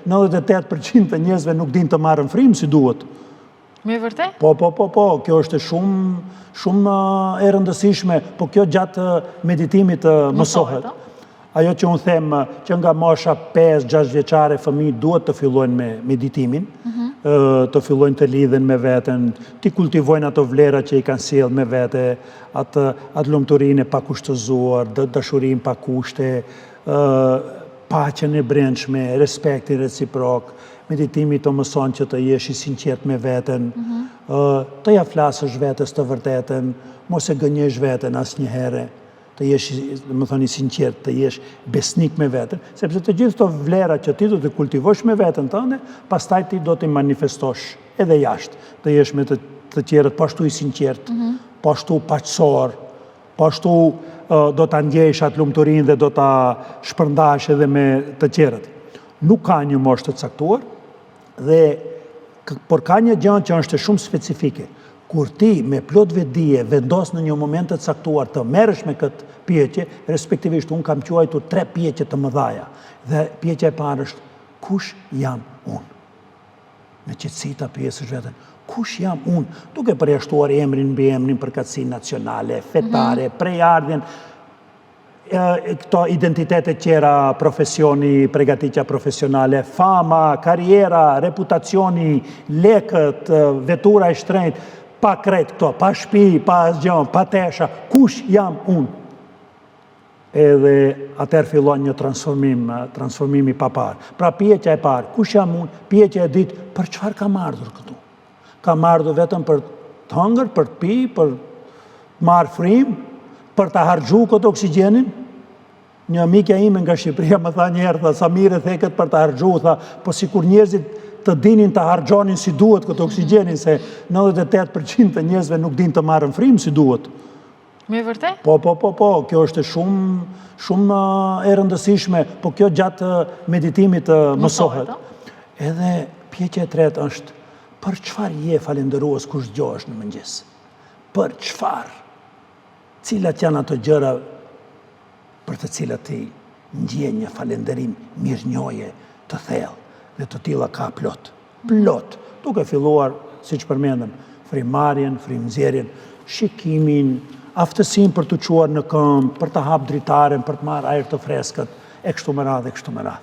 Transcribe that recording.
98% të njerëzve nuk din të marrën frymë si duhet. Me vërtet? Po, kjo është shumë e rëndësishme, po kjo gjatë meditimit mësohet. Ajo që unë them që nga mosha 5-6 vjeçare fëmijët duhet të fillojnë me meditimin, të fillojnë të lidhen me veten, të kultivojnë ato vlera që i kanë sjellë me vete, atë lumturinë e pakushtëzuar, dashurinë pa kushte, paqen e brendshme, respektin reciprok. Meditimi të mëson që të jesh i sinqert me veten, të ja flasësh vetes të vërtetën, mos e gënjesh veten asnjëherë, të jesh, më thoni, sinqert, të jesh besnik me veten, sepse të gjithë këto vlera që ti do të kultivosh me veten tënde, pastaj ti do t'i manifestosh edhe jashtë, të jesh me të tjerët po ashtu i sinqert, po ashtu paqësor, po ashtu do ta ndjesh atë lumturinë dhe do ta shpërndash edhe me të tjerët. Nuk ka një moshë të caktuar, por ka një gjë që është shumë specifike. Kur ti me plot vetdije vendos në një moment të caktuar të merresh me këtë pyetje, respektivisht unë kam quajtur 3 pyetje të mëdha. Dhe pyetja e parë është kush jam unë? Me qetësi ta pyesesh veten, kush jam unë? Duke përjashtuar emrin mbi emrin, përkatësinë nacionale, fetare, prejardhjen, këto identitetet tjera, profesioni, pregatitja profesionale, fama, karriera, reputacioni, lekët, vetura e shtrenjtë, pa kret këto, pa shtëpi, pa asgjë, pa tesha, kush jam unë? Edhe atëherë fillon një transformimi pa parë. Pra pyetja e parë, kush jam unë? Pyetja e dytë, për çfarë kam ardhur këtu? Kam ardhur vetëm për të hëngër, për të pi, për të marrë frymë, për të harxhu këtë oksigjenin? Një amiga ime nga Shqipëria më tha një herë, sa mirë theket për të harxhu, tha, po sikur njerëzit të dinin të harxhonin si duhet këtë oksigjenin, se 98% të njerëzve nuk din të marrën frymë si duhet. Me vërtet? Po, kjo është shumë e rëndësishme, po kjo gjatë meditimit mësohet. Edhe pyetja e tretë është, për çfarë je falendërues kur zgjohesh në mëngjes? Për çfarë? Cilat janë ato gjëra për të cilat ti ndjen një falënderim mirënjohje të thellë, dhe të tilla ka plot. Plot, duke filluar, siç përmendëm, frymëmarrjen, frymëzjerjen, shikimin, aftësinë për të çuar në këmbë, për të hap dritaren, për të marrë ajër të freskët, e kështu me radhë.